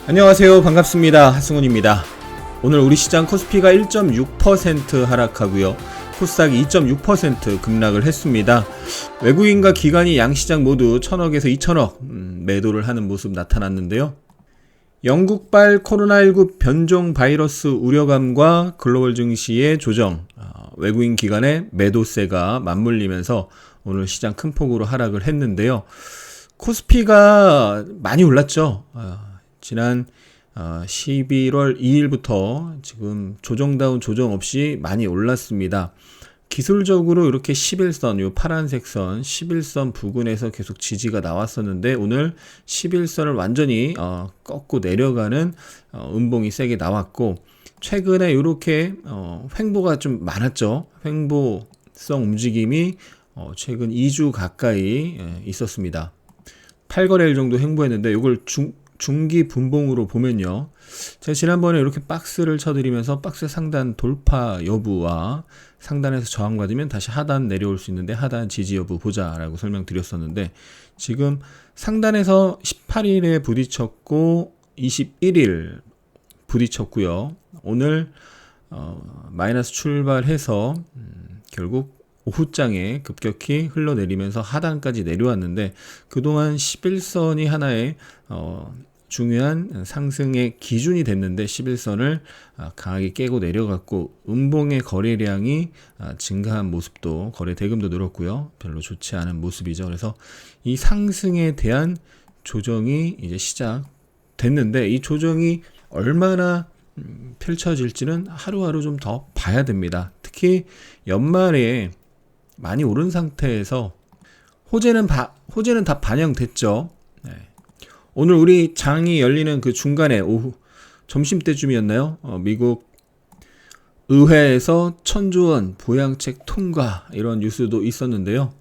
안녕하세요. 반갑습니다. 하승훈입니다. 오늘 우리 시장 코스피가 1.6% 하락하고요. 코스닥이 2.6% 급락을 했습니다. 외국인과 기관이 양시장 모두 1000억에서 2000억 매도를 하는 모습 나타났는데요. 영국발 코로나19 변종 바이러스 우려감과 글로벌 증시의 조정, 외국인 기관의 매도세가 맞물리면서 오늘 시장 큰 폭으로 하락을 했는데요. 코스피가 많이 올랐죠. 지난 11월 2일부터 지금 조정다운 조정 없이 많이 올랐습니다. 기술적으로 이렇게 11선, 요 파란색 선 11선 부근에서 계속 지지가 나왔었는데 오늘 11선을 완전히 꺾고 내려가는 음봉이 세게 나왔고, 최근에 이렇게 횡보가 좀 많았죠. 횡보성 움직임이 최근 2주 가까이 있었습니다. 8거래일 정도 횡보했는데 이걸 중기 분봉으로 보면요, 제가 지난번에 이렇게 박스를 쳐드리면서 박스 상단 돌파 여부와 상단에서 저항받으면 다시 하단 내려올 수 있는데 하단 지지 여부 보자라고 설명드렸었는데, 지금 상단에서 18일에 부딪혔고 21일 부딪혔고요. 오늘 마이너스 출발해서 결국 오후장에 급격히 흘러내리면서 하단까지 내려왔는데, 그동안 11선이 하나의 중요한 상승의 기준이 됐는데 11선을 강하게 깨고 내려갔고, 음봉의 거래량이 증가한 모습도, 거래 대금도 늘었고요. 별로 좋지 않은 모습이죠. 그래서 이 상승에 대한 조정이 이제 시작됐는데, 이 조정이 얼마나 펼쳐질지는 하루하루 좀 더 봐야 됩니다. 특히 연말에 많이 오른 상태에서 호재는 다 반영됐죠. 네. 오늘 우리 장이 열리는 그 중간에 오후 점심때쯤이었나요? 미국 의회에서 1000조 원 보양책 통과, 이런 뉴스도 있었는데요.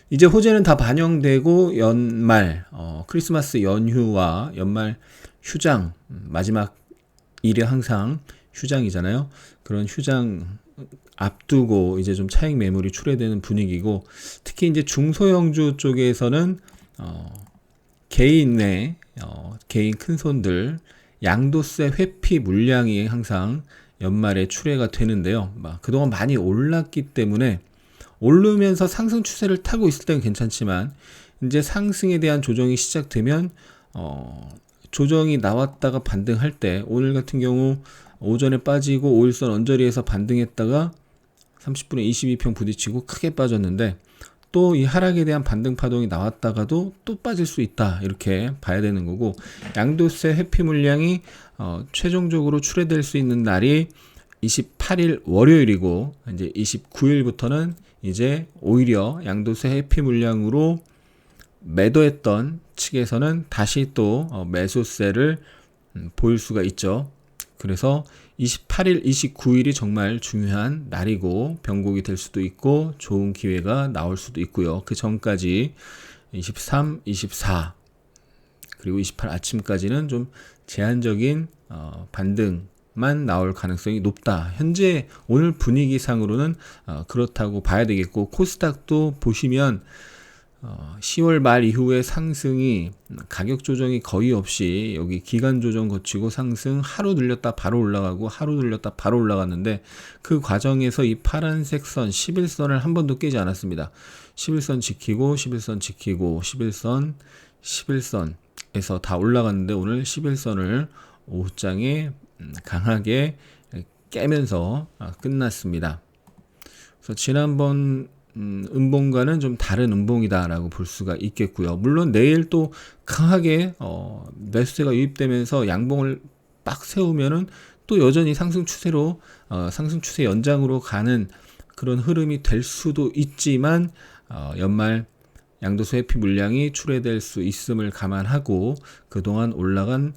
이제 호재는 다 반영되고 연말 크리스마스 연휴와 연말 휴장, 마지막 일이 항상 휴장이잖아요. 그런 휴장 앞두고 이제 좀 차익 매물이 출회되는 분위기고, 특히 이제 중소형주 쪽에서는 개인 큰 손들 양도세 회피 물량이 항상 연말에 출회가 되는데요. 그동안 많이 올랐기 때문에 오르면서 상승 추세를 타고 있을 때는 괜찮지만, 이제 상승에 대한 조정이 시작되면 조정이 나왔다가 반등할 때, 오늘 같은 경우 오전에 빠지고 5일선 언저리에서 반등했다가 30분에 22평 부딪히고 크게 빠졌는데, 또 이 하락에 대한 반등 파동이 나왔다가도 또 빠질 수 있다, 이렇게 봐야 되는 거고, 양도세 회피 물량이 최종적으로 출회될 수 있는 날이 28일 월요일이고, 이제 29일부터는 이제 오히려 양도세 회피 물량으로 매도했던 측에서는 다시 또 매수세를 보일 수가 있죠. 그래서 28일, 29일이 정말 중요한 날이고, 변곡이 될 수도 있고 좋은 기회가 나올 수도 있고요. 그 전까지 23, 24 그리고 28 아침까지는 좀 제한적인 반등만 나올 가능성이 높다. 현재 오늘 분위기상으로는 그렇다고 봐야 되겠고, 코스닥도 보시면 10월 말 이후에 상승이 가격 조정이 거의 없이, 여기 기간 조정 거치고 상승 하루 늘렸다 바로 올라가고 하루 늘렸다 바로 올라갔는데, 그 과정에서 이 파란색 선 11선을 한 번도 깨지 않았습니다. 11선 지키고 11선 지키고 11선에서 다 올라갔는데, 오늘 11선을 오후장에 강하게 깨면서 끝났습니다. 그래서 지난번 음봉과는 좀 다른 음봉이다라고 볼 수가 있겠고요. 물론 내일 또 강하게 매수세가 유입되면서 양봉을 빡 세우면은 또 여전히 상승 추세로 상승 추세 연장으로 가는 그런 흐름이 될 수도 있지만, 연말 양도세 회피 물량이 출회될 수 있음을 감안하고 그동안 올라간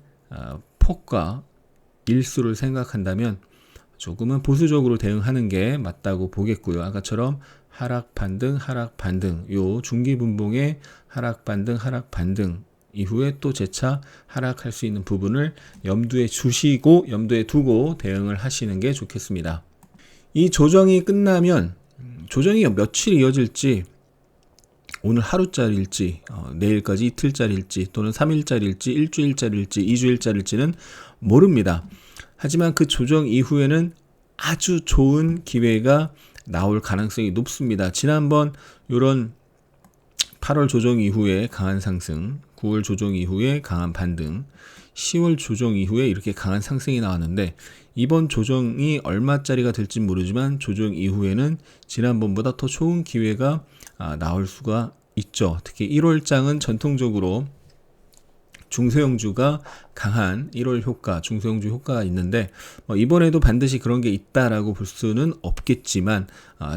폭과 일수를 생각한다면 조금은 보수적으로 대응하는 게 맞다고 보겠고요. 아까처럼 하락 반등 요 중기 분봉의 하락 반등 이후에 또 재차 하락할 수 있는 부분을 염두에 두고 대응을 하시는 게 좋겠습니다. 이 조정이 끝나면, 조정이 며칠 이어질지 오늘 하루짜리일지 내일까지 이틀짜리일지 또는 3일짜리일지 일주일짜리일지 2주일짜리일지는 모릅니다. 하지만 그 조정 이후에는 아주 좋은 기회가 나올 가능성이 높습니다. 지난번 이런 8월 조정 이후에 강한 상승, 9월 조정 이후에 강한 반등, 10월 조정 이후에 이렇게 강한 상승이 나왔는데 이번 조정이 얼마짜리가 될지 모르지만 조정 이후에는 지난번보다 더 좋은 기회가 나올 수가 있죠. 특히 1월장은 전통적으로 중소형주가 강한 1월 효과, 중소형주 효과가 있는데 이번에도 반드시 그런 게 있다라고 볼 수는 없겠지만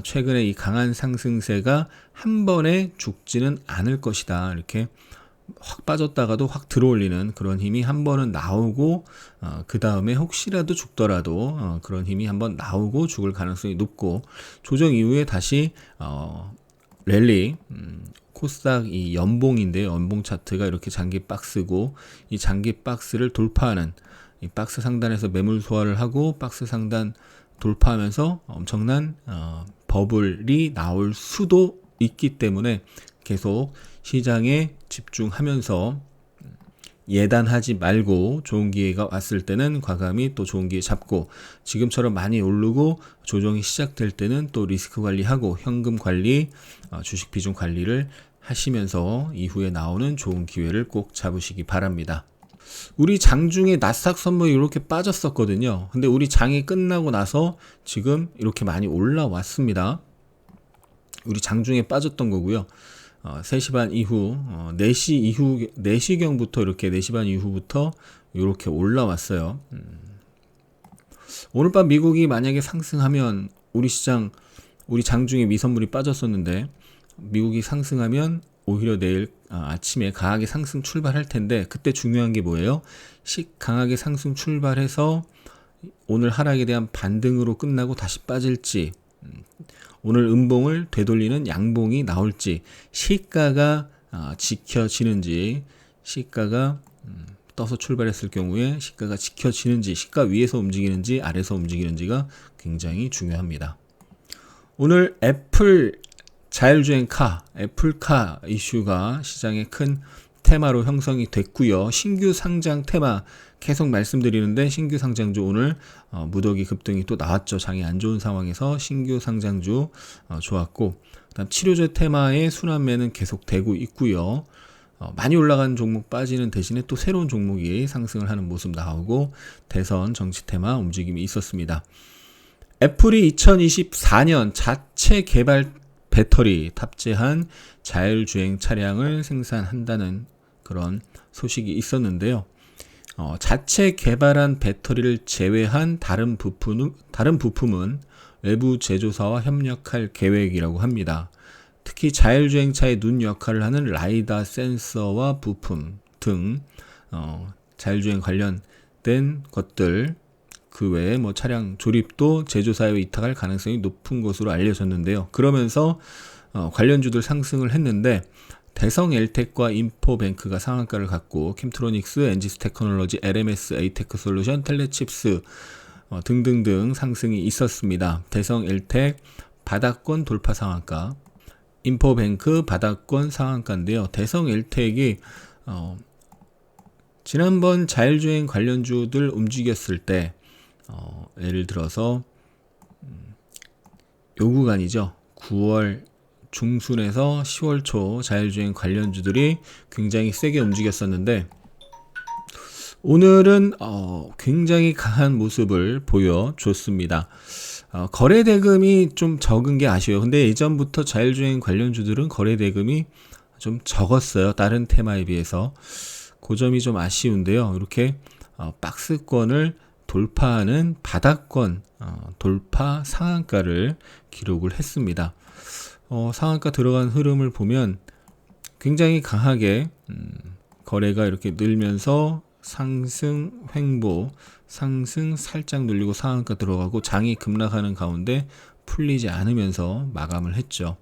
최근에 이 강한 상승세가 한 번에 죽지는 않을 것이다. 이렇게 확 빠졌다가도 확 들어올리는 그런 힘이 한 번은 나오고 그 다음에 혹시라도 죽더라도 그런 힘이 한번 나오고 죽을 가능성이 높고 조정 이후에 다시 랠리 코스닥 이 연봉인데요. 연봉 차트가 이렇게 장기 박스고 이 장기 박스를 돌파하는 이 박스 상단에서 매물 소화를 하고 박스 상단 돌파하면서 엄청난 버블이 나올 수도 있기 때문에 계속 시장에 집중하면서 예단하지 말고 좋은 기회가 왔을 때는 과감히 또 좋은 기회 잡고 지금처럼 많이 오르고 조정이 시작될 때는 또 리스크 관리하고 현금 관리, 주식 비중 관리를 하시면서 이후에 나오는 좋은 기회를 꼭 잡으시기 바랍니다. 우리 장중에 나스닥 선물이 이렇게 빠졌었거든요. 근데 우리 장이 끝나고 나서 지금 이렇게 많이 올라왔습니다. 우리 장중에 빠졌던 거고요. 3시 반 이후, 4시경부터 이렇게 4시 반 이후부터 이렇게 올라왔어요. 오늘 밤 미국이 만약에 상승하면 우리 시장, 우리 장중에 미선물이 빠졌었는데 미국이 상승하면 오히려 내일 아침에 강하게 상승 출발할 텐데 그때 중요한 게 뭐예요? 강하게 상승 출발해서 오늘 하락에 대한 반등으로 끝나고 다시 빠질지 오늘 음봉을 되돌리는 양봉이 나올지 시가가 지켜지는지 시가가 떠서 출발했을 경우에 시가가 지켜지는지 시가 위에서 움직이는지 아래에서 움직이는지가 굉장히 중요합니다. 오늘 애플 자율주행카, 애플카 이슈가 시장의 큰 테마로 형성이 됐고요. 신규 상장 테마 계속 말씀드리는데 신규 상장주 오늘 무더기 급등이 또 나왔죠. 장이 안 좋은 상황에서 신규 상장주 좋았고 그다음 치료제 테마의 순환매는 계속 되고 있고요. 많이 올라간 종목 빠지는 대신에 또 새로운 종목이 상승을 하는 모습 나오고 대선 정치 테마 움직임이 있었습니다. 애플이 2024년 자체 개발 배터리 탑재한 자율주행 차량을 생산한다는 그런 소식이 있었는데요. 자체 개발한 배터리를 제외한 다른 부품은 외부 제조사와 협력할 계획이라고 합니다. 특히 자율주행차의 눈 역할을 하는 라이다 센서와 부품 등 자율주행 관련된 것들 그 외에 차량 조립도 제조사에 위탁할 가능성이 높은 것으로 알려졌는데요. 그러면서 관련주들 상승을 했는데 대성 엘텍과 인포뱅크가 상한가를 갖고 캠트로닉스, 엔지스 테크놀로지, LMS, 에이테크 솔루션, 텔레칩스 등등등 상승이 있었습니다. 대성 엘텍 바닥권 돌파 상한가, 인포뱅크 바닥권 상한가인데요. 대성 엘텍이 지난번 자율주행 관련주들 움직였을 때 예를 들어서 요 구간이죠. 9월 중순에서 10월 초 자율주행 관련주들이 굉장히 세게 움직였었는데 오늘은 굉장히 강한 모습을 보여줬습니다. 거래 대금이 좀 적은 게 아쉬워요. 근데 예전부터 자율주행 관련주들은 거래 대금이 좀 적었어요. 다른 테마에 비해서. 그 점이 좀 아쉬운데요. 이렇게 박스권을 돌파하는 바닥권 돌파 상한가를 기록을 했습니다. 상한가 들어간 흐름을 보면 굉장히 강하게 거래가 이렇게 늘면서 상승 횡보, 상승 살짝 눌리고 상한가 들어가고 장이 급락하는 가운데 풀리지 않으면서 마감을 했죠.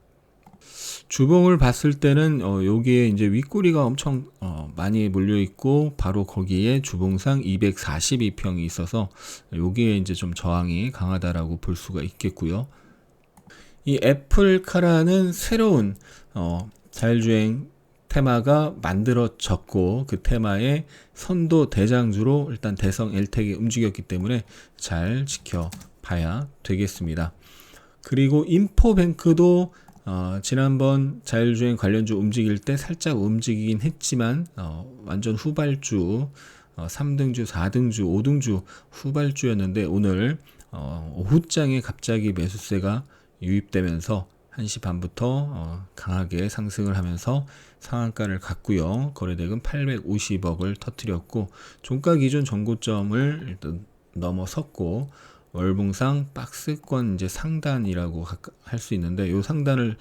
주봉을 봤을 때는 여기에 이제 윗꼬리가 엄청 많이 몰려 있고 바로 거기에 주봉상 242평이 있어서 여기에 이제 좀 저항이 강하다라고 볼 수가 있겠고요. 이 애플카라는 새로운 자율주행 테마가 만들어졌고 그 테마의 선도 대장주로 일단 대성 엘텍이 움직였기 때문에 잘 지켜봐야 되겠습니다. 그리고 인포뱅크도 지난번 자율주행 관련주 움직일 때 살짝 움직이긴 했지만 완전 후발주 3등주, 4등주, 5등주 후발주였는데 오늘 오후장에 갑자기 매수세가 유입되면서 1시 반부터 강하게 상승을 하면서 상한가를 갔고요. 거래대금 850억을 터뜨렸고 종가 기준 전고점을 일단 넘어섰고 월봉상 박스권 이제 상단이라고 할 수 있는데 이 상단을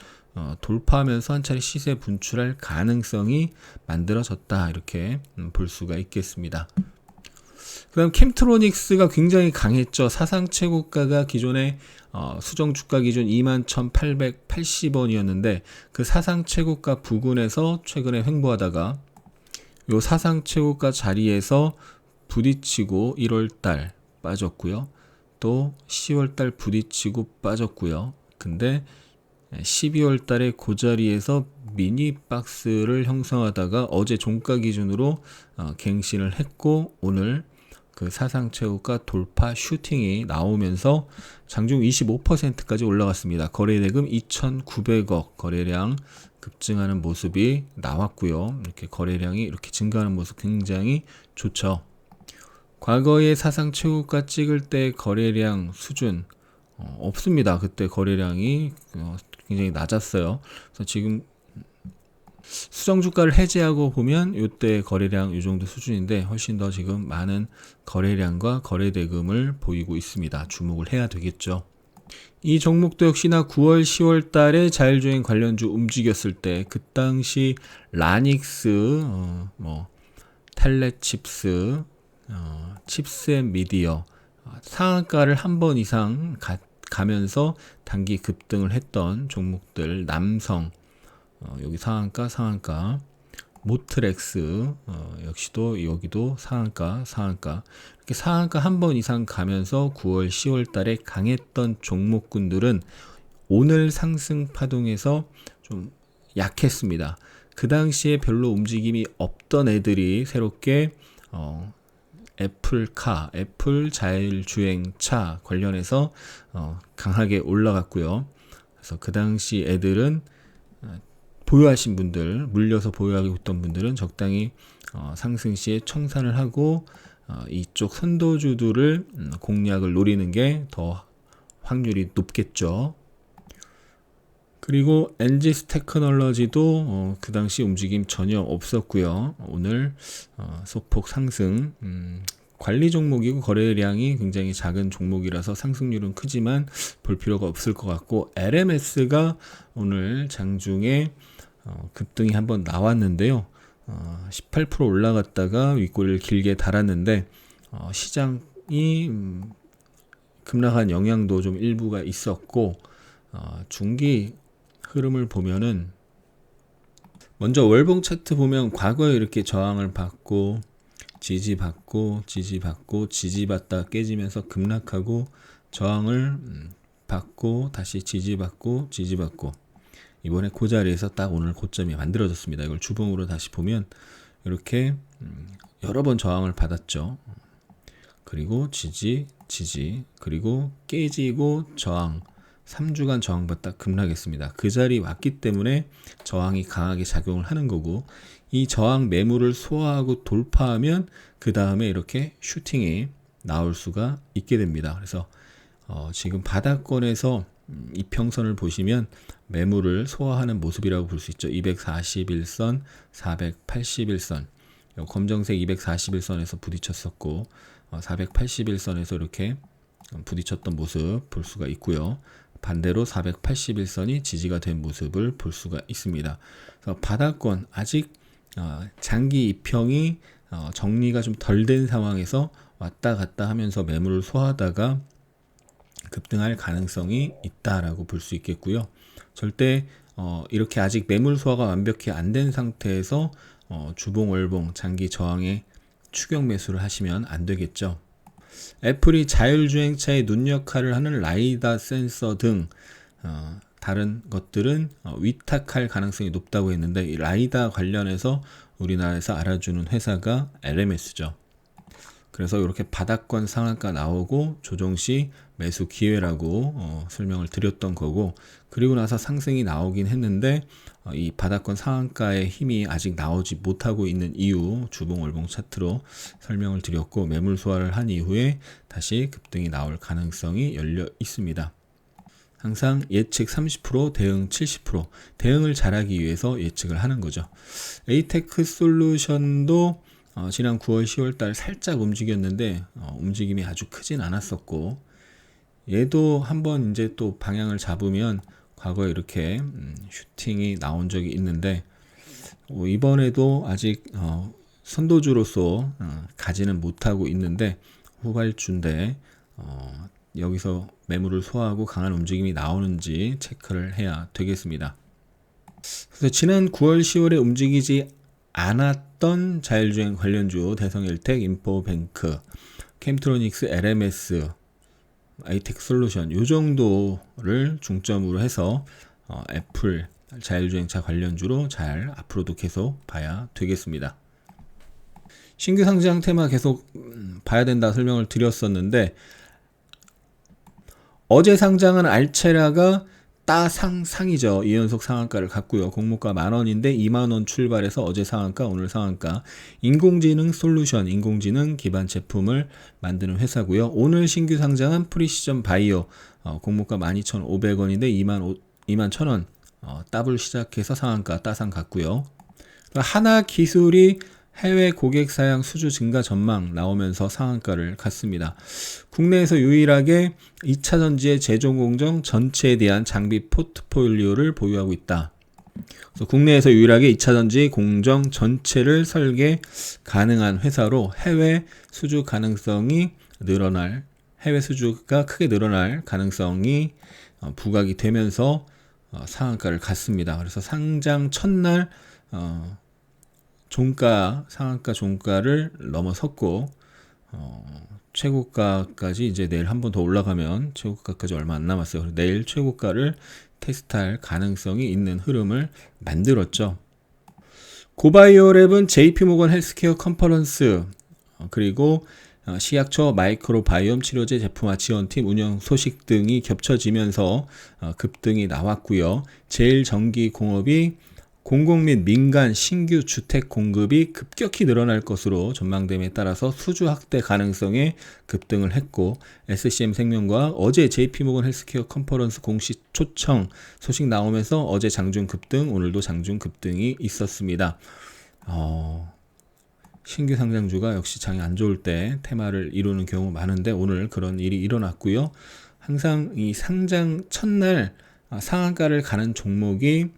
돌파하면서 한 차례 시세 분출할 가능성이 만들어졌다 이렇게 볼 수가 있겠습니다. 그 다음 캠트로닉스가 굉장히 강했죠. 사상 최고가가 기존에 수정 주가 기준 21,880원이었는데 그 사상 최고가 부근에서 최근에 횡보하다가 요 사상 최고가 자리에서 부딪히고 1월달 빠졌고요. 또 10월달 부딪히고 빠졌고요. 근데 12월 달에 그 자리에서 미니 박스를 형성하다가 어제 종가 기준으로 갱신을 했고 오늘 그 사상 최고가 돌파 슈팅이 나오면서 장중 25%까지 올라갔습니다. 거래대금 2,900억 거래량 급증하는 모습이 나왔고요. 이렇게 거래량이 이렇게 증가하는 모습 굉장히 좋죠. 과거에 사상 최고가 찍을 때 거래량 수준 없습니다. 그때 거래량이 굉장히 낮았어요. 그래서 지금 수정주가를 해제하고 보면 이때 거래량 이 정도 수준인데 훨씬 더 지금 많은 거래량과 거래대금을 보이고 있습니다. 주목을 해야 되겠죠. 이 종목도 역시나 9월, 10월 달에 자율주행 관련주 움직였을 때 그 당시 라닉스, 텔레칩스, 칩스앤미디어 상한가를 한 번 이상 가면서 단기 급등을 했던 종목들 남성 여기 상한가 모트렉스 역시도 여기도 상한가 이렇게 상한가 한 번 이상 가면서 9월 10월 달에 강했던 종목군들은 오늘 상승 파동에서 좀 약했습니다. 그 당시에 별로 움직임이 없던 애들이 새롭게 애플 자율주행차 관련해서 강하게 올라갔고요. 그래서 그 당시 애들은 보유하신 분들, 물려서 보유하고 있던 분들은 적당히 상승 시에 청산을 하고 이쪽 선도주들을 공략을 노리는 게 더 확률이 높겠죠. 그리고 엔지스 테크놀로지도 그 당시 움직임 전혀 없었고요. 오늘 소폭 상승, 관리 종목이고 거래량이 굉장히 작은 종목이라서 상승률은 크지만 볼 필요가 없을 것 같고 LMS가 오늘 장중에 급등이 한번 나왔는데요. 18% 올라갔다가 윗꼬리를 길게 달았는데 시장이 급락한 영향도 좀 일부가 있었고 중기 흐름을 보면은 먼저 월봉 차트 보면 과거에 이렇게 저항을 받고 지지받고 지지받다 깨지면서 급락하고 저항을 받고 다시 지지받고 이번에 그 자리에서 딱 오늘 고점이 만들어졌습니다. 이걸 주봉으로 다시 보면 이렇게 여러 번 저항을 받았죠. 그리고 지지 그리고 깨지고 저항 3주간 저항받다 급락했습니다. 그 자리 왔기 때문에 저항이 강하게 작용을 하는 거고 이 저항 매물을 소화하고 돌파하면 그 다음에 이렇게 슈팅이 나올 수가 있게 됩니다. 그래서 지금 바닥권에서 이평선을 보시면 매물을 소화하는 모습이라고 볼 수 있죠. 241선, 481선 검정색 241선에서 부딪혔었고 481선에서 이렇게 부딪혔던 모습 볼 수가 있고요. 반대로 481선이 지지가 된 모습을 볼 수가 있습니다. 그래서 바닥권 아직 장기 입형이 정리가 좀 덜 된 상황에서 왔다 갔다 하면서 매물을 소화하다가 급등할 가능성이 있다라고 볼 수 있겠고요. 절대 이렇게 아직 매물 소화가 완벽히 안 된 상태에서 주봉 월봉 장기 저항에 추격 매수를 하시면 안 되겠죠. 애플이 자율주행차의 눈 역할을 하는 라이다 센서 등 다른 것들은 위탁할 가능성이 높다고 했는데 이 라이다 관련해서 우리나라에서 알아주는 회사가 LMS죠. 그래서 이렇게 바닥권 상한가 나오고 조정시 매수 기회라고 설명을 드렸던 거고, 그리고 나서 상승이 나오긴 했는데 이 바닥권 상한가의 힘이 아직 나오지 못하고 있는 이유 주봉 월봉 차트로 설명을 드렸고, 매물 소화를 한 이후에 다시 급등이 나올 가능성이 열려 있습니다. 항상 예측 30%, 대응 70%, 대응을 잘하기 위해서 예측을 하는 거죠. 에이테크 솔루션도 지난 9월, 10월 달 살짝 움직였는데 움직임이 아주 크진 않았었고, 얘도 한번 이제 또 방향을 잡으면 과거에 이렇게 슈팅이 나온 적이 있는데 이번에도 아직 선도주로서 가지는 못하고 있는데 후발주인데 여기서 매물을 소화하고 강한 움직임이 나오는지 체크를 해야 되겠습니다. 그래서 지난 9월, 10월에 움직이지 않았던 자율주행 관련주 대성일텍, 인포뱅크, 캠트로닉스, LMS, 에이테크 솔루션 이 정도를 중점으로 해서 애플 자율주행차 관련주로 잘 앞으로도 계속 봐야 되겠습니다. 신규 상장 테마 계속 봐야 된다 설명을 드렸었는데, 어제 상장한 알체라가 따상이죠. 2연속 상한가를 갔고요. 공모가 10,000원인데 20,000원 출발해서 어제 상한가, 오늘 상한가. 인공지능 솔루션, 인공지능 기반 제품을 만드는 회사고요. 오늘 신규 상장한 프리시전 바이오, 공모가 12,500원인데 21,000원 더블 시작해서 상한가 따상 갔고요. 하나 기술이 해외 고객 사양 수주 증가 전망 나오면서 상한가를 갔습니다. 국내에서 유일하게 2차 전지의 제조 공정 전체에 대한 장비 포트폴리오를 보유하고 있다. 그래서 국내에서 유일하게 2차 전지 공정 전체를 설계 가능한 회사로 해외 수주 가능성이 늘어날, 해외 수주가 크게 늘어날 가능성이 부각이 되면서 상한가를 갔습니다. 그래서 상장 첫날 상한가 종가를 넘어섰고 최고가까지 이제 내일 한 번 더 올라가면 최고가까지 얼마 안 남았어요. 그래서 내일 최고가를 테스트할 가능성이 있는 흐름을 만들었죠. 고바이오랩은 JP모건 헬스케어 컨퍼런스 그리고 시약처 마이크로바이옴 치료제 제품화 지원팀 운영 소식 등이 겹쳐지면서 급등이 나왔고요. 제일전기공업이 공공 및 민간 신규 주택 공급이 급격히 늘어날 것으로 전망됨에 따라서 수주 확대 가능성에 급등을 했고, SCM생명과 어제 JP모건 헬스케어 컨퍼런스 공식 초청 소식 나오면서 어제 장중 급등, 오늘도 장중 급등이 있었습니다. 신규 상장주가 역시 장이 안 좋을 때 테마를 이루는 경우 많은데 오늘 그런 일이 일어났고요. 항상 이 상장 첫날 상한가를 가는 종목이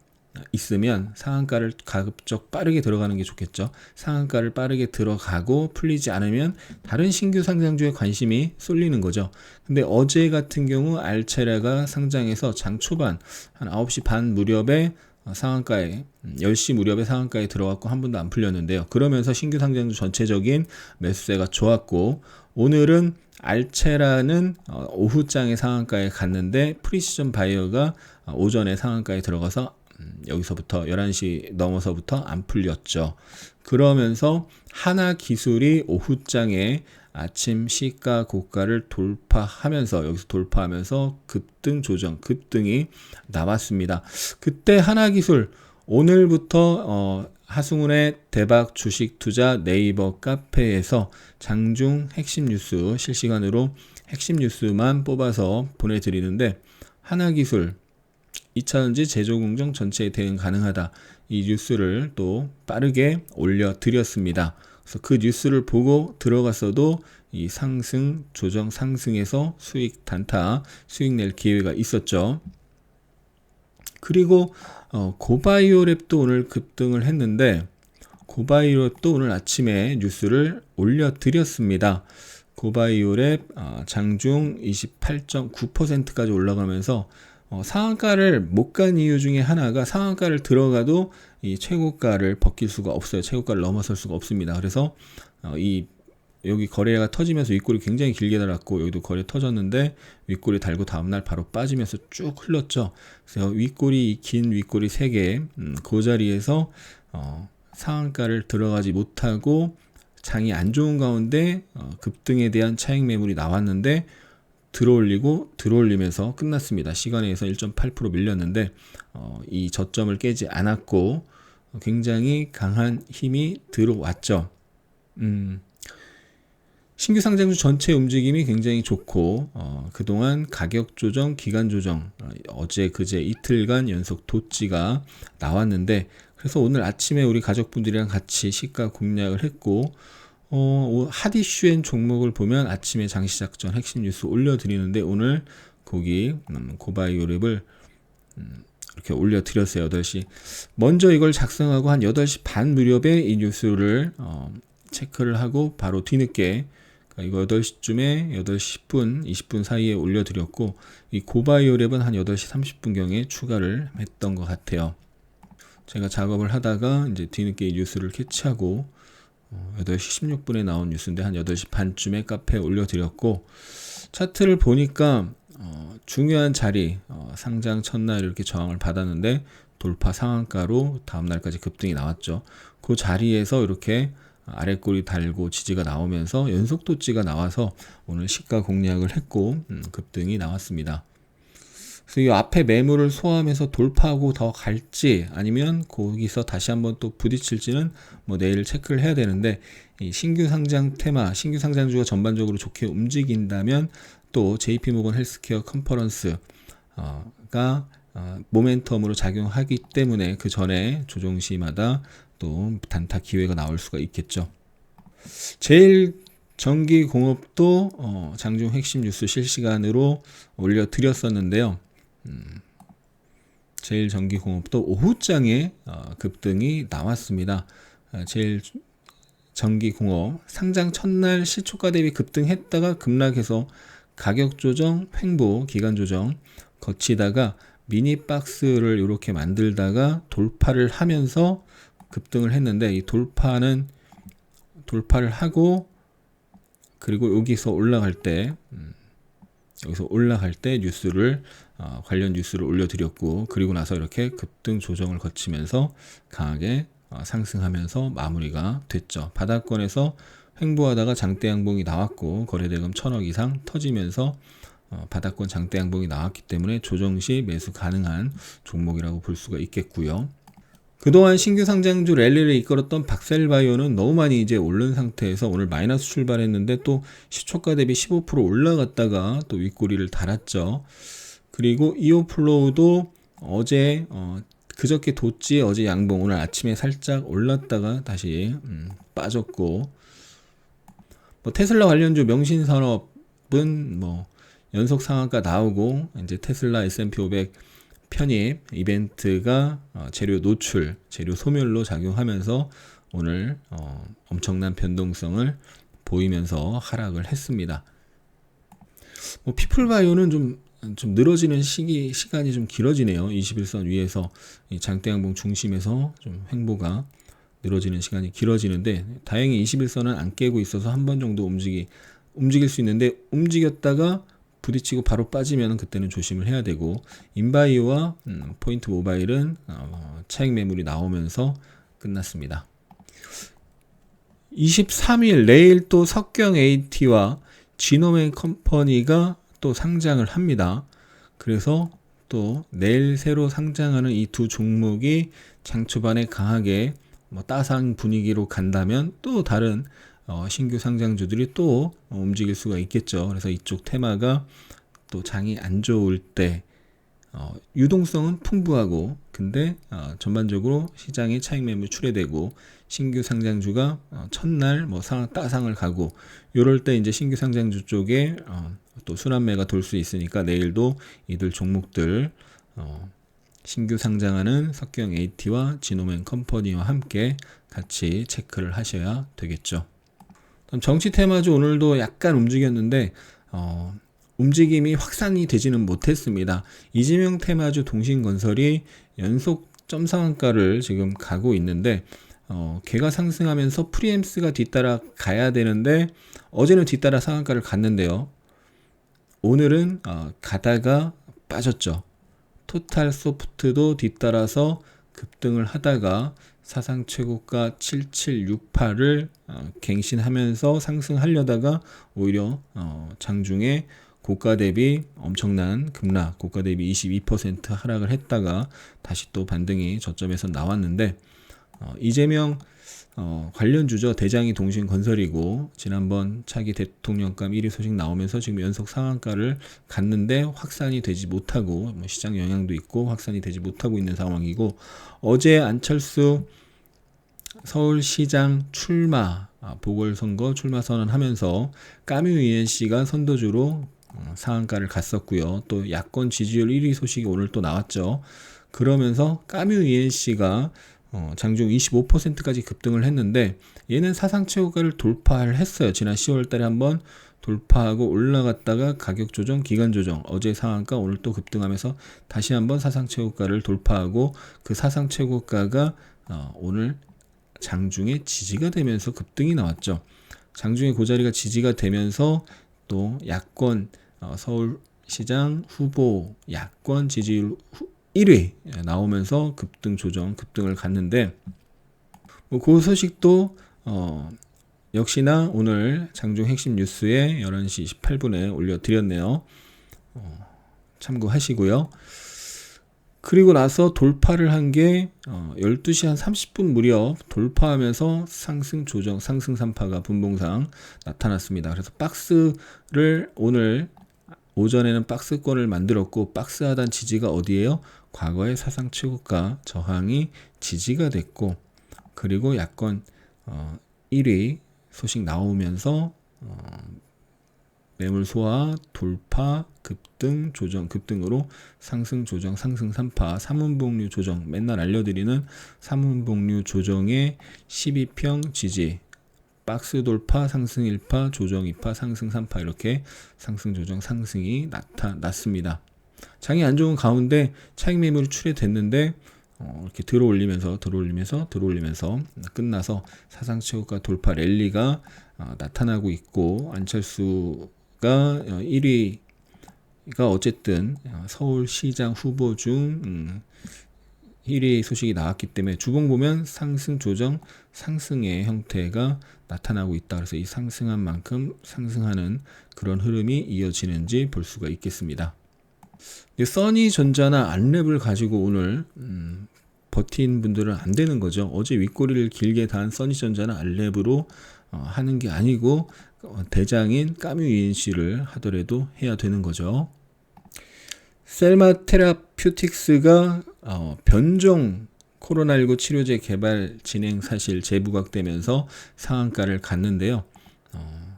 있으면 상한가를 가급적 빠르게 들어가는 게 좋겠죠. 상한가를 빠르게 들어가고 풀리지 않으면 다른 신규 상장주에 관심이 쏠리는 거죠. 근데 어제 같은 경우 알체라가 상장해서 장 초반 한 9시 반 무렵에 상한가에 10시 무렵에 상한가에 들어갔고 한 번도 안 풀렸는데요. 그러면서 신규 상장주 전체적인 매수세가 좋았고, 오늘은 알체라는 오후장에 상한가에 갔는데 프리시전 바이오가 오전에 상한가에 들어가서 여기서부터 11시 넘어서부터 안 풀렸죠. 그러면서 하나 기술이 오후장에 아침 시가 고가를 돌파하면서 여기서 돌파하면서 급등 조정 급등이 나왔습니다. 그때 하나 기술 오늘부터 하승운의 대박 주식 투자 네이버 카페에서 장중 핵심 뉴스 실시간으로 핵심 뉴스만 뽑아서 보내드리는데, 하나 기술 2차전지 제조공정 전체에 대응 가능하다. 이 뉴스를 또 빠르게 올려드렸습니다. 그래서 그 뉴스를 보고 들어갔어도 이 상승, 조정 상승에서 수익 단타, 수익 낼 기회가 있었죠. 그리고 고바이오랩도 오늘 급등을 했는데, 고바이오랩도 오늘 아침에 뉴스를 올려드렸습니다. 고바이오랩 장중 28.9%까지 올라가면서 상한가를 못 간 이유 중에 하나가 상한가를 들어가도 이 최고가를 벗길 수가 없어요. 최고가를 넘어설 수가 없습니다. 그래서 이 여기 거래가 터지면서 윗골이 굉장히 길게 달았고 여기도 거래 터졌는데 윗골이 달고 다음날 바로 빠지면서 쭉 흘렀죠. 그래서 긴 윗골이 3개 그 자리에서 상한가를 들어가지 못하고 장이 안 좋은 가운데 급등에 대한 차익 매물이 나왔는데 들어올리면서 끝났습니다. 시간에서 1.8% 밀렸는데 이 저점을 깨지 않았고 굉장히 강한 힘이 들어왔죠. 신규 상장주 전체 움직임이 굉장히 좋고 그동안 가격 조정, 기간 조정 어제 그제 이틀간 연속 도지가 나왔는데 그래서 오늘 아침에 우리 가족분들이랑 같이 시가 공략을 했고 핫이슈엔 종목을 보면 아침에 장시작 전 핵심 뉴스 올려드리는데 오늘 거기 고바이오랩을 이렇게 올려드렸어요. 8시 먼저 이걸 작성하고 한 8시 반 무렵에 이 뉴스를 체크를 하고 바로 뒤늦게 이거 8시쯤에 8시 10분 20분 사이에 올려드렸고 이 고바이오랩은 한 8시 30분경에 추가를 했던 것 같아요. 제가 작업을 하다가 이제 뒤늦게 이 뉴스를 캐치하고 8시 16분에 나온 뉴스인데 한 8시 반쯤에 카페에 올려드렸고 차트를 보니까 중요한 자리 상장 첫날 이렇게 저항을 받았는데 돌파 상한가로 다음날까지 급등이 나왔죠. 그 자리에서 이렇게 아랫골이 달고 지지가 나오면서 연속 도지가 나와서 오늘 시가 공략을 했고 급등이 나왔습니다. 그래서 이 앞에 매물을 소화하면서 돌파하고 더 갈지 아니면 거기서 다시 한번 또 부딪힐지는 뭐 내일 체크를 해야 되는데 이 신규 상장 테마, 신규 상장주가 전반적으로 좋게 움직인다면 또 JP모건 헬스케어 컨퍼런스가 모멘텀으로 작용하기 때문에 그 전에 조정시마다 또 단타 기회가 나올 수가 있겠죠. 제일전기공업도 장중 핵심 뉴스 실시간으로 올려드렸었는데요. 제일전기공업도 오후장에 급등이 나왔습니다. 제일전기공업 상장 첫날 시초가 대비 급등했다가 급락해서 가격 조정, 횡보, 기간 조정 거치다가 미니박스를 이렇게 만들다가 돌파를 하면서 급등을 했는데 이 돌파를 하고 그리고 여기서 올라갈 때 뉴스를 관련 뉴스를 올려드렸고 그리고 나서 이렇게 급등 조정을 거치면서 강하게 상승하면서 마무리가 됐죠. 바닥권에서 횡보하다가 장대 양봉이 나왔고 거래대금 1,000억 이상 터지면서 바닥권 장대 양봉이 나왔기 때문에 조정 시 매수 가능한 종목이라고 볼 수가 있겠고요. 그동안 신규 상장주 랠리를 이끌었던 박셀바이오는 너무 많이 이제 오른 상태에서 오늘 마이너스 출발했는데 또 시초가 대비 15% 올라갔다가 또 윗꼬리를 달았죠. 그리고 이오플로우도 어제 그저께 도지 어제 양봉 오늘 아침에 살짝 올랐다가 다시 빠졌고 뭐 테슬라 관련주 명신산업은 뭐 연속 상한가 나오고 이제 테슬라 S&P 500 편입 이벤트가 재료 노출, 재료 소멸로 작용하면서 오늘 엄청난 변동성을 보이면서 하락을 했습니다. 뭐 피플바이오는 좀 늘어지는 시간이 좀 길어지네요. 21선 위에서 이 장대 양봉 중심에서 좀 횡보가 늘어지는 시간이 길어지는데 다행히 21선은 안 깨고 있어서 한 번 정도 움직일 수 있는데 움직였다가 부딪히고 바로 빠지면 그때는 조심을 해야 되고 인바이오와 포인트 모바일은 차익 매물이 나오면서 끝났습니다. 23일 내일 또 석경 AT와 지노맨 컴퍼니가 또 상장을 합니다. 그래서 또 내일 새로 상장하는 이 두 종목이 장 초반에 강하게 따상 분위기로 간다면 또 다른 신규 상장주들이 또 움직일 수가 있겠죠. 그래서 이쪽 테마가 또 장이 안 좋을 때 유동성은 풍부하고 근데 전반적으로 시장에 차익 매물 출회되고 신규 상장주가 첫날 따상을 가고 요럴 때 이제 신규 상장주 쪽에 또 순환매가 돌 수 있으니까 내일도 이들 종목들 신규 상장하는 석경 AT와 지노맨 컴퍼니와 함께 같이 체크를 하셔야 되겠죠. 정치 테마주 오늘도 약간 움직였는데 움직임이 확산이 되지는 못했습니다. 이재명 테마주 동신건설이 연속 점상한가를 지금 가고 있는데 걔가 상승하면서 프리엠스가 뒤따라 가야 되는데 어제는 뒤따라 상한가를 갔는데요. 오늘은 가다가 빠졌죠. 토탈 소프트도 뒤따라서 급등을 하다가 사상 최고가 7768을 갱신하면서 상승하려다가 오히려 장중에 고가 대비 엄청난 급락, 고가 대비 22% 하락을 했다가 다시 또 반등이 저점에서 나왔는데 이재명 관련주죠. 대장이 동신건설이고 지난번 차기 대통령감 1위 소식 나오면서 지금 연속 상한가를 갔는데 확산이 되지 못하고 시장 영향도 있고 확산이 되지 못하고 있는 상황이고 어제 안철수 서울시장 출마 보궐선거 출마 선언하면서 까뮤 ENC가 선도주로 상한가를 갔었고요. 또 야권 지지율 1위 소식이 오늘 또 나왔죠. 그러면서 까뮤 ENC가 장중 25%까지 급등을 했는데 얘는 사상 최고가를 돌파를 했어요. 지난 10월 달에 한번 돌파하고 올라갔다가 가격 조정, 기간 조정, 어제 상한가 오늘 또 급등하면서 다시 한번 사상 최고가를 돌파하고 그 사상 최고가가 오늘 장중에 지지가 되면서 급등이 나왔죠. 장중에 그 자리가 지지가 되면서 또 야권 서울시장 후보 야권 지지율 1위 나오면서 급등 조정, 급등을 갔는데 그 소식도 역시나 오늘 장중 핵심 뉴스에 11시 28분에 올려드렸네요. 참고하시고요. 그리고 나서 돌파를 한 게 12시 한 30분 무렵 돌파하면서 상승 조정, 상승 산파가 분봉상 나타났습니다. 그래서 박스를 오늘 오전에는 박스권을 만들었고 박스 하단 지지가 어디예요? 과거의 사상 최고가 저항이 지지가 됐고 그리고 야권 1위 소식 나오면서 매물 소화, 돌파, 급등, 조정, 급등으로 상승, 조정, 상승 3파, 삼운봉류 조정, 맨날 알려드리는 삼운봉류 조정의 12평 지지, 박스 돌파, 상승 1파, 조정 2파, 상승 3파 이렇게 상승, 조정, 상승이 나타났습니다. 장이 안 좋은 가운데 차익 매물이 출회됐는데 이렇게 들어올리면서 끝나서 사상 최고가 돌파 랠리가 나타나고 있고 안철수가 1위가 어쨌든 서울시장 후보 중 1위 소식이 나왔기 때문에 주봉 보면 상승 조정 상승의 형태가 나타나고 있다. 그래서 이 상승한 만큼 상승하는 그런 흐름이 이어지는지 볼 수가 있겠습니다. 써니전자나 안랩을 가지고 오늘 버틴 분들은 안 되는 거죠. 어제 윗꼬리를 길게 단 써니전자나 안랩으로 하는 게 아니고 대장인 까뮤 ENC를 하더라도 해야 되는 거죠. 셀마 테라퓨틱스가 변종 코로나19 치료제 개발 진행 사실 재부각되면서 상한가를 갔는데요.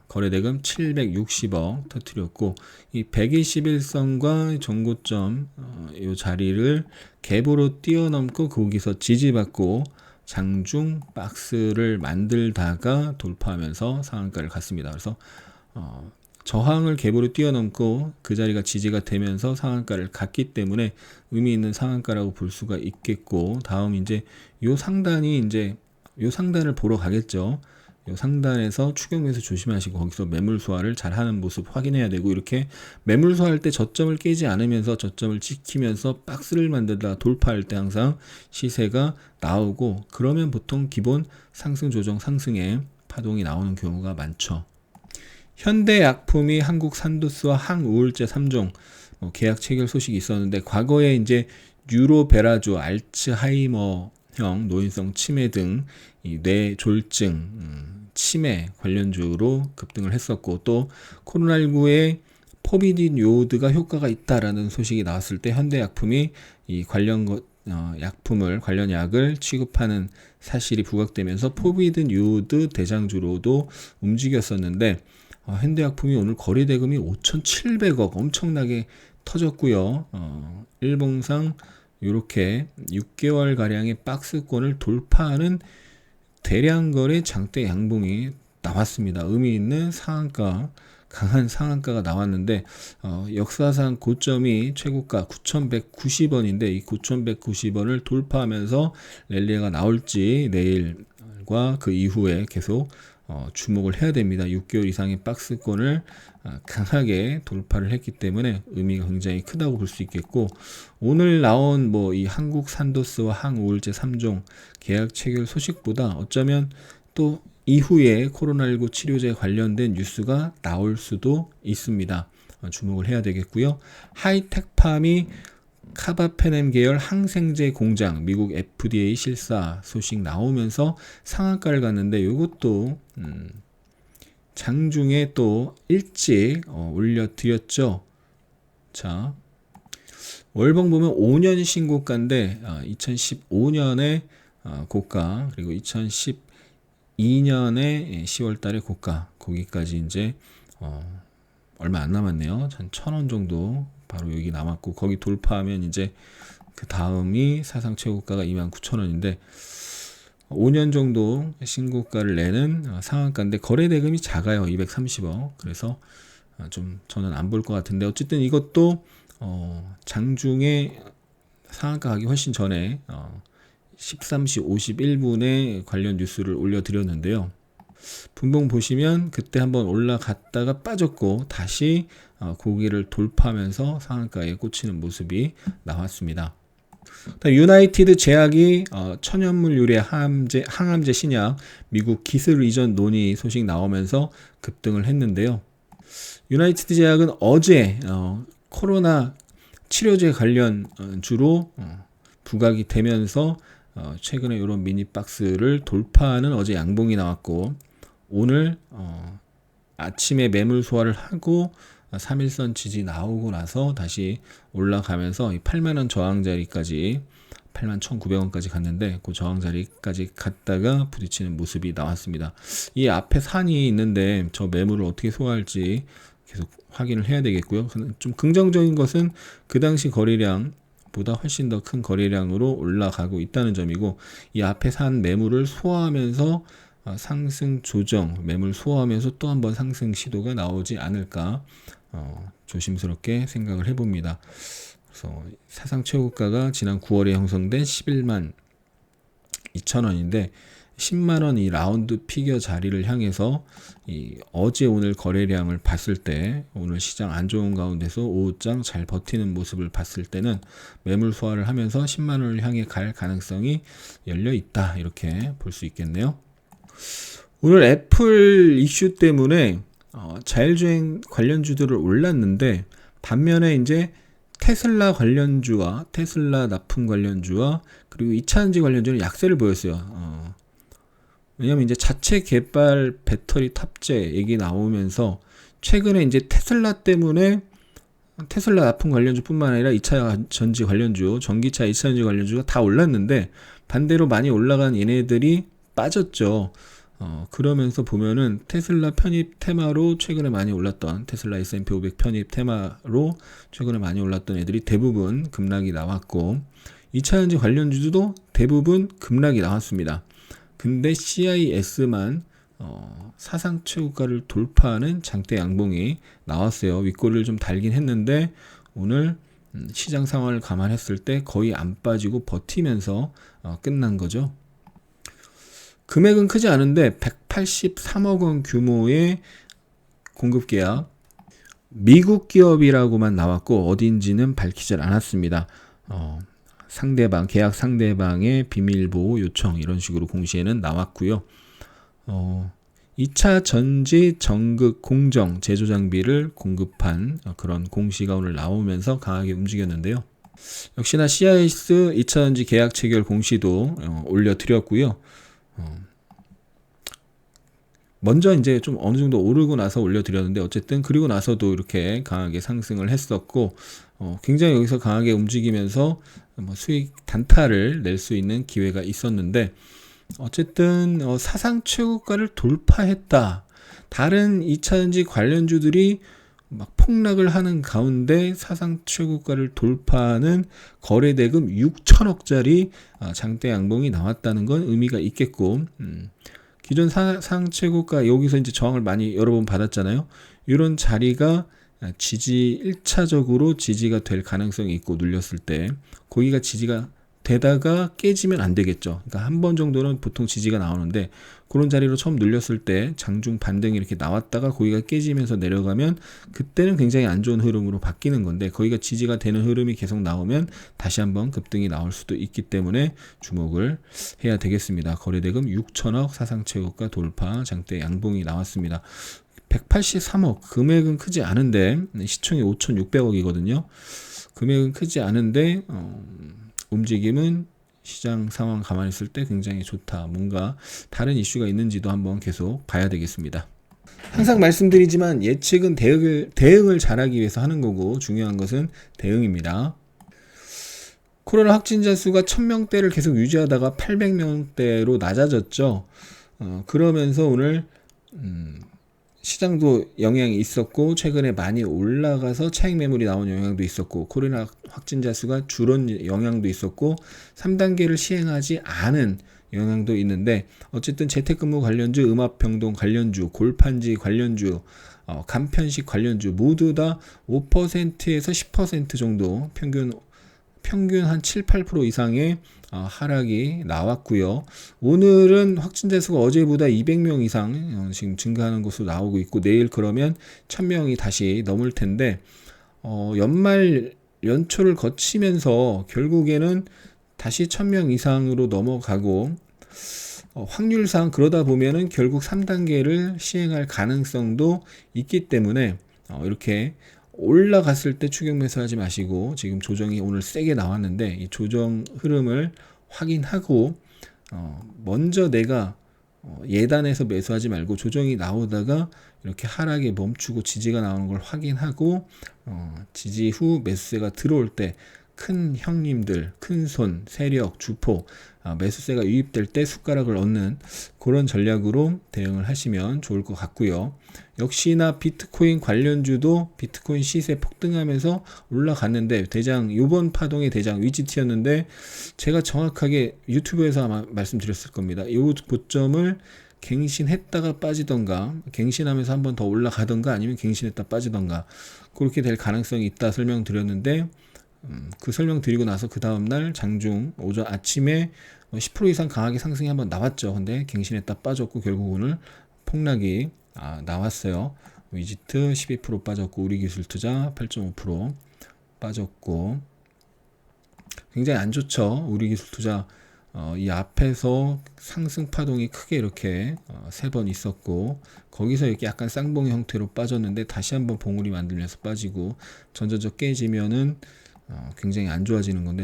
거래대금 760억 터뜨렸고 이 121선과 정고점 이 자리를 갭으로 뛰어넘고 거기서 지지받고 장중 박스를 만들다가 돌파하면서 상한가를 갔습니다. 그래서 저항을 갭으로 뛰어넘고 그 자리가 지지가 되면서 상한가를 갔기 때문에 의미 있는 상한가라고 볼 수가 있겠고 다음 이제 요 상단을 보러 가겠죠. 요 상단에서 추격 매수 조심하시고 거기서 매물 소화를 잘 하는 모습 확인해야 되고 이렇게 매물 소화할 때 저점을 깨지 않으면서 저점을 지키면서 박스를 만들다 돌파할 때 항상 시세가 나오고 그러면 보통 기본 상승 조정 상승에 파동이 나오는 경우가 많죠. 현대약품이 한국 산도스와 항우울제 3종 계약 체결 소식이 있었는데 과거에 이제 뉴로베라조, 알츠하이머형 노인성 치매 등 이 뇌졸증, 치매 관련주로 급등을 했었고 또 코로나19에 포비딘 요오드가 효과가 있다라는 소식이 나왔을 때 현대약품이 이 관련 약을 취급하는 사실이 부각되면서 포비딘 요오드 대장주로도 움직였었는데 현대약품이 오늘 거래대금이 5,700억 엄청나게 터졌고요. 일봉상 이렇게 6개월가량의 박스권을 돌파하는 대량 거래 장대 양봉이 나왔습니다. 의미 있는 상한가, 강한 상한가가 나왔는데 역사상 고점이 최고가 9,190원인데 이 9,190원을 돌파하면서 랠리가 나올지 내일 전과 그 이후에 계속 주목을 해야 됩니다. 6개월 이상의 박스권을 강하게 돌파를 했기 때문에 의미가 굉장히 크다고 볼 수 있겠고, 오늘 나온 뭐 이 한국 산도스와 항우울제 3종 계약 체결 소식보다 어쩌면 또 이후에 코로나19 치료제 관련된 뉴스가 나올 수도 있습니다. 주목을 해야 되겠고요. 하이텍팜이 카바페넴 계열 항생제 공장 미국 FDA 실사 소식 나오면서 상한가를 갔는데, 이것도 장중에 또 일찍 올려드렸죠. 자, 월봉 보면 5년 신고가인데 2015년에 고가, 그리고 2012년에 10월 달에 고가, 거기까지 이제 얼마 안 남았네요. 한 1,000원 정도 바로 여기 남았고, 거기 돌파하면 이제 그 다음이 사상 최고가가 29,000원인데 5년 정도 신고가를 내는 상한가인데 거래 대금이 작아요. 230억. 그래서 좀 저는 안 볼 것 같은데, 어쨌든 이것도 장중에 상한가 가기 훨씬 전에 13시 51분에 관련 뉴스를 올려드렸는데요. 분봉 보시면 그때 한번 올라갔다가 빠졌고 다시 고기를 돌파하면서 상한가에 꽂히는 모습이 나왔습니다. 유나이티드 제약이 천연물 유래 항암제 신약 미국 기술 이전 논의 소식 나오면서 급등을 했는데요. 유나이티드 제약은 어제 코로나 치료제 관련 주로 부각이 되면서 최근에 이런 미니 박스를 돌파하는 어제 양봉이 나왔고, 오늘 아침에 매물 소화를 하고 3일선 지지 나오고 나서 다시 올라가면서 8만원 저항자리까지 81,900원까지 갔는데, 그 저항자리까지 갔다가 부딪히는 모습이 나왔습니다. 이 앞에 산이 있는데 저 매물을 어떻게 소화할지 계속 확인을 해야 되겠고요. 좀 긍정적인 것은 그 당시 거래량 보다 훨씬 더 큰 거래량으로 올라가고 있다는 점이고, 이 앞에 산 매물을 소화하면서 상승 조정, 매물 소화하면서 또 한번 상승 시도가 나오지 않을까 조심스럽게 생각을 해봅니다. 그래서 사상 최고가가 지난 9월에 형성된 11만 2천원인데 10만원 이 라운드 피겨 자리를 향해서 어제 오늘 거래량을 봤을 때, 오늘 시장 안 좋은 가운데서 오후장 잘 버티는 모습을 봤을 때는 매물 소화를 하면서 10만원을 향해 갈 가능성이 열려 있다, 이렇게 볼 수 있겠네요. 오늘 애플 이슈 때문에 자율주행 관련주들을 올랐는데, 반면에 이제 테슬라 관련주와 테슬라 납품 관련주와 그리고 2차전지 관련주는 약세를 보였어요. 왜냐면 이제 자체 개발 배터리 탑재 얘기 나오면서 최근에 이제 테슬라 때문에 테슬라 납품 관련주뿐만 아니라 2차 전지 관련주, 전기차 2차 전지 관련주가 다 올랐는데 반대로 많이 올라간 얘네들이 빠졌죠. 그러면서 보면은 테슬라 편입 테마로 최근에 많이 올랐던, 테슬라 S&P 500 편입 테마로 최근에 많이 올랐던 애들이 대부분 급락이 나왔고, 2차 전지 관련주도 대부분 급락이 나왔습니다. 근데 CIS만 사상 최고가를 돌파하는 장대 양봉이 나왔어요. 윗꼬리를 좀 달긴 했는데 오늘 시장 상황을 감안했을 때 거의 안 빠지고 버티면서 끝난 거죠. 금액은 크지 않은데 183억 원 규모의 공급 계약, 미국 기업이라고만 나왔고 어딘지는 밝히지 않았습니다. 상대방, 계약 상대방의 비밀보호 요청, 이런 식으로 공시에는 나왔고요. 2차 전지 전극 공정 제조 장비를 공급한 그런 공시가 오늘 나오면서 강하게 움직였는데요. 역시나 CIS 2차 전지 계약 체결 공시도 올려드렸고요. 먼저 이제 좀 어느 정도 오르고 나서 올려드렸는데, 어쨌든 그리고 나서도 이렇게 강하게 상승을 했었고, 굉장히 여기서 강하게 움직이면서 수익 단타를 낼 수 있는 기회가 있었는데, 어쨌든 사상 최고가를 돌파했다. 다른 2차전지 관련주들이 막 폭락을 하는 가운데 사상 최고가를 돌파하는 거래대금 6천억짜리 장대 양봉이 나왔다는 건 의미가 있겠고, 기존 사상 최고가 여기서 이제 저항을 많이 여러 번 받았잖아요. 이런 자리가 지지 1차적으로 지지가 될 가능성이 있고, 눌렸을 때 거기가 지지가 되다가 깨지면 안 되겠죠. 그러니까 한 번 정도는 보통 지지가 나오는데 그런 자리로 처음 눌렸을 때 장중 반등이 이렇게 나왔다가 거기가 깨지면서 내려가면 그때는 굉장히 안 좋은 흐름으로 바뀌는 건데 거기가 지지가 되는 흐름이 계속 나오면 다시 한번 급등이 나올 수도 있기 때문에 주목을 해야 되겠습니다. 거래대금 6천억 사상 최고가 돌파, 장대 양봉이 나왔습니다. 183억, 금액은 크지 않은데 시총이 5,600억이거든요. 금액은 크지 않은데 움직임은 시장 상황 가만히 있을 때 굉장히 좋다. 뭔가 다른 이슈가 있는지도 한번 계속 봐야 되겠습니다. 항상 말씀드리지만 예측은 대응을 잘하기 위해서 하는 거고 중요한 것은 대응입니다. 코로나 확진자 수가 1000명대를 계속 유지하다가 800명대로 낮아졌죠. 그러면서 오늘 시장도 영향이 있었고 최근에 많이 올라가서 차익 매물이 나온 영향도 있었고 코로나 확진자 수가 줄은 영향도 있었고 3단계를 시행하지 않은 영향도 있는데 어쨌든 재택근무 관련주, 음압병동 관련주, 골판지 관련주, 간편식 관련주 모두 다 5%에서 10% 정도 평균 한 7, 8% 이상의 하락이 나왔고요. 오늘은 확진자 수가 어제보다 200명 이상 지금 증가하는 것으로 나오고 있고 내일 그러면 1000명이 다시 넘을 텐데 연말 연초를 거치면서 결국에는 다시 1000명 이상으로 넘어가고 확률상 그러다 보면은 결국 3단계를 시행할 가능성도 있기 때문에 이렇게 올라갔을 때 추격 매수하지 마시고 지금 조정이 오늘 세게 나왔는데 이 조정 흐름을 확인하고 먼저 내가 예단해서 매수하지 말고 조정이 나오다가 이렇게 하락에 멈추고 지지가 나오는 걸 확인하고 지지 후 매수세가 들어올 때 큰 형님들, 큰손, 세력, 주포 매수세가 유입될 때 숟가락을 얻는 그런 전략으로 대응을 하시면 좋을 것 같고요. 역시나 비트코인 관련주도 비트코인 시세 폭등하면서 올라갔는데 이번 파동의 대장 위지트였는데 제가 정확하게 유튜브에서 아마 말씀드렸을 겁니다. 이 고점을 갱신했다가 빠지던가 갱신하면서 한 번 더 올라가던가 아니면 갱신했다 빠지던가 그렇게 될 가능성이 있다 설명드렸는데 그 설명드리고 나서 그 다음날 장중 오전 아침에 10% 이상 강하게 상승이 한번 나왔죠. 근데 갱신했다 빠졌고 결국 오늘 폭락이 나왔어요. 위지트 12% 빠졌고 우리기술투자 8.5% 빠졌고 굉장히 안 좋죠. 우리기술투자 이 앞에서 상승 파동이 크게 이렇게 3번 있었고 거기서 이렇게 약간 쌍봉의 형태로 빠졌는데 다시 한번 봉우리 만들면서 빠지고 전저점 깨지면은 굉장히 안 좋아지는 건데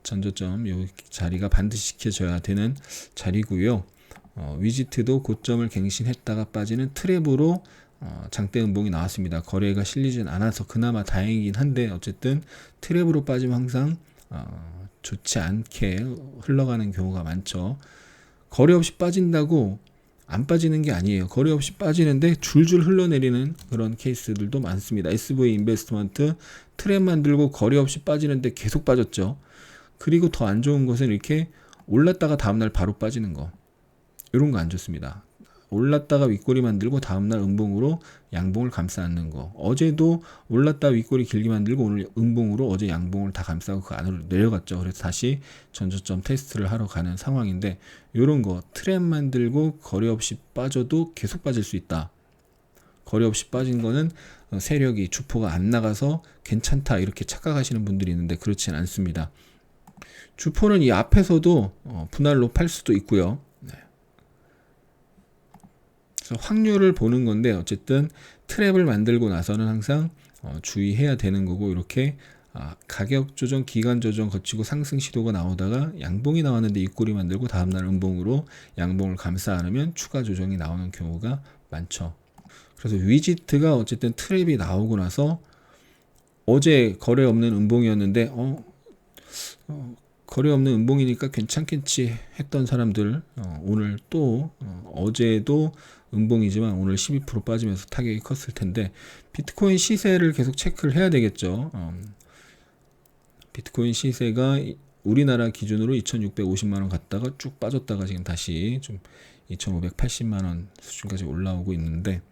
전저점 이 자리가 반드시 지켜져야 되는 자리고요. 위지트도 고점을 갱신했다가 빠지는 트랩으로 장대 음봉이 나왔습니다. 거래가 실리진 않아서 그나마 다행이긴 한데 어쨌든 트랩으로 빠지면 항상 좋지 않게 흘러가는 경우가 많죠. 거래 없이 빠진다고 안 빠지는 게 아니에요. 거래 없이 빠지는데 줄줄 흘러내리는 그런 케이스들도 많습니다. SV 인베스트먼트 트랩 만들고 거래 없이 빠지는데 계속 빠졌죠. 그리고 더 안 좋은 것은 이렇게 올랐다가 다음날 바로 빠지는 거. 이런 거 안 좋습니다. 올랐다가 윗꼬리 만들고 다음날 음봉으로 양봉을 감싸 안는 거. 어제도 올랐다 윗꼬리 길게 만들고 오늘 음봉으로 어제 양봉을 다 감싸고 그 안으로 내려갔죠. 그래서 다시 전저점 테스트를 하러 가는 상황인데 이런 거 트렌드 만들고 거래 없이 빠져도 계속 빠질 수 있다. 거래 없이 빠진 거는 세력이 주포가 안 나가서 괜찮다 이렇게 착각하시는 분들이 있는데 그렇진 않습니다. 주포는 이 앞에서도 분할로 팔 수도 있고요. 그래서 확률을 보는 건데 어쨌든 트랩을 만들고 나서는 항상 주의해야 되는 거고 이렇게 가격 조정, 기간 조정 거치고 상승 시도가 나오다가 양봉이 나왔는데 윗꼬리 만들고 다음날 음봉으로 양봉을 감싸 안으면 추가 조정이 나오는 경우가 많죠. 그래서 위지트가 어쨌든 트랩이 나오고 나서 어제 거래 없는 음봉이었는데 거래 없는 음봉이니까 괜찮겠지 했던 사람들 오늘 또 어제도 음봉이지만 오늘 12% 빠지면서 타격이 컸을 텐데 비트코인 시세를 계속 체크를 해야 되겠죠. 비트코인 시세가 우리나라 기준으로 2,650만원 갔다가 쭉 빠졌다가 지금 다시 좀 2,580만원 수준까지 올라오고 있는데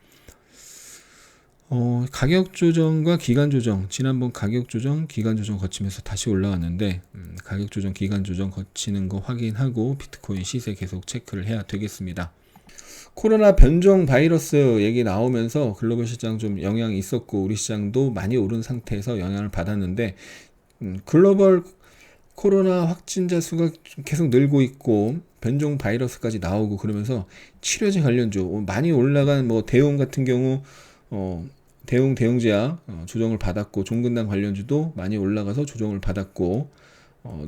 가격 조정과 기간 조정, 지난번 가격 조정, 기간 조정 거치면서 다시 올라왔는데, 가격 조정, 기간 조정 거치는 거 확인하고 비트코인 시세 계속 체크를 해야 되겠습니다. 코로나 변종 바이러스 얘기 나오면서 글로벌 시장 좀 영향이 있었고, 우리 시장도 많이 오른 상태에서 영향을 받았는데, 글로벌 코로나 확진자 수가 계속 늘고 있고, 변종 바이러스까지 나오고 그러면서 치료제 관련주 많이 올라간 대웅 같은 경우 대웅제약 조정을 받았고, 종근당 관련주도 많이 올라가서 조정을 받았고,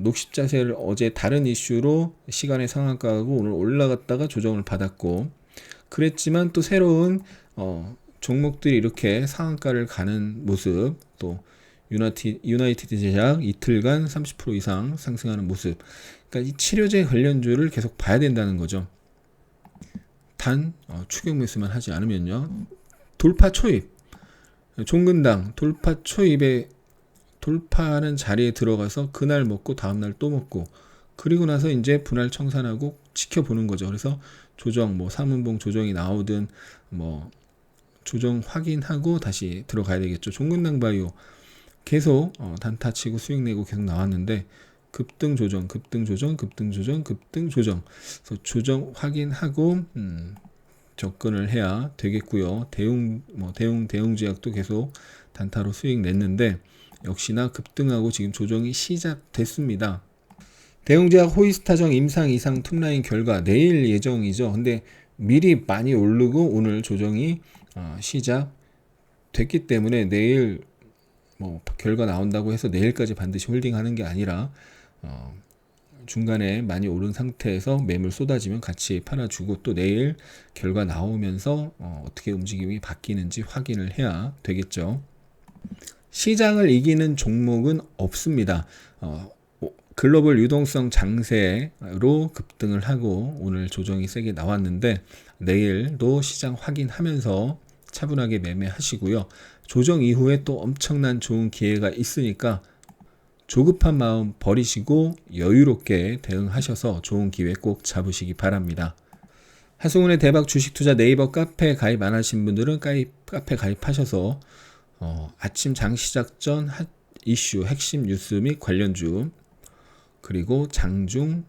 녹십자셀 어제 다른 이슈로 시간의 상한가하고 오늘 올라갔다가 조정을 받았고, 그랬지만 또 새로운 종목들이 이렇게 상한가를 가는 모습, 또 유나이티드 제약 이틀간 30% 이상 상승하는 모습. 그러니까 이 치료제 관련주를 계속 봐야 된다는 거죠. 단 추격 매수만 하지 않으면요. 돌파 초입, 종근당 돌파 초입에 돌파하는 자리에 들어가서 그날 먹고 다음날 또 먹고, 그리고 나서 이제 분할 청산하고 지켜보는 거죠. 그래서 조정, 3분봉 조정이 나오든 조정 확인하고 다시 들어가야 되겠죠. 종근당 바이오 계속 단타 치고 수익 내고 계속 나왔는데, 급등 조정, 급등 조정, 급등 조정, 급등 조정. 그래서 조정 확인하고 접근을 해야 되겠고요. 대웅제약도 계속 단타로 수익 냈는데 역시나 급등하고 지금 조정이 시작됐습니다. 대웅제약 호위스타정 임상 이상 톱라인 결과 내일 예정이죠. 근데 미리 많이 오르고 오늘 조정이 시작됐기 때문에 내일 결과 나온다고 해서 내일까지 반드시 홀딩하는 게 아니라 중간에 많이 오른 상태에서 매물 쏟아지면 같이 팔아주고, 또 내일 결과 나오면서 어떻게 움직임이 바뀌는지 확인을 해야 되겠죠. 시장을 이기는 종목은 없습니다. 글로벌 유동성 장세로 급등을 하고 오늘 조정이 세게 나왔는데, 내일도 시장 확인하면서 차분하게 매매하시고요. 조정 이후에 또 엄청난 좋은 기회가 있으니까 조급한 마음 버리시고 여유롭게 대응하셔서 좋은 기회 꼭 잡으시기 바랍니다. 하승훈의 대박 주식투자 네이버 카페 가입 안 하신 분들은 카페 가입하셔서 아침 장 시작 전 이슈 핵심 뉴스 및 관련주, 그리고 장중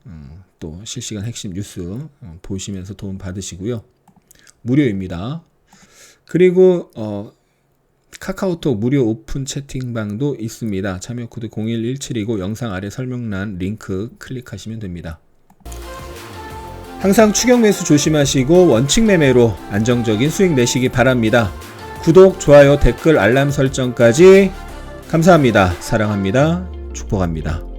또 실시간 핵심 뉴스 보시면서 도움 받으시고요. 무료입니다. 그리고 카카오톡 무료 오픈 채팅방도 있습니다. 참여 코드 01117이고 영상 아래 설명란 링크 클릭하시면 됩니다. 항상 추격 매수 조심하시고 원칙 매매로 안정적인 수익 내시기 바랍니다. 구독, 좋아요, 댓글, 알람 설정까지 감사합니다. 사랑합니다. 축복합니다.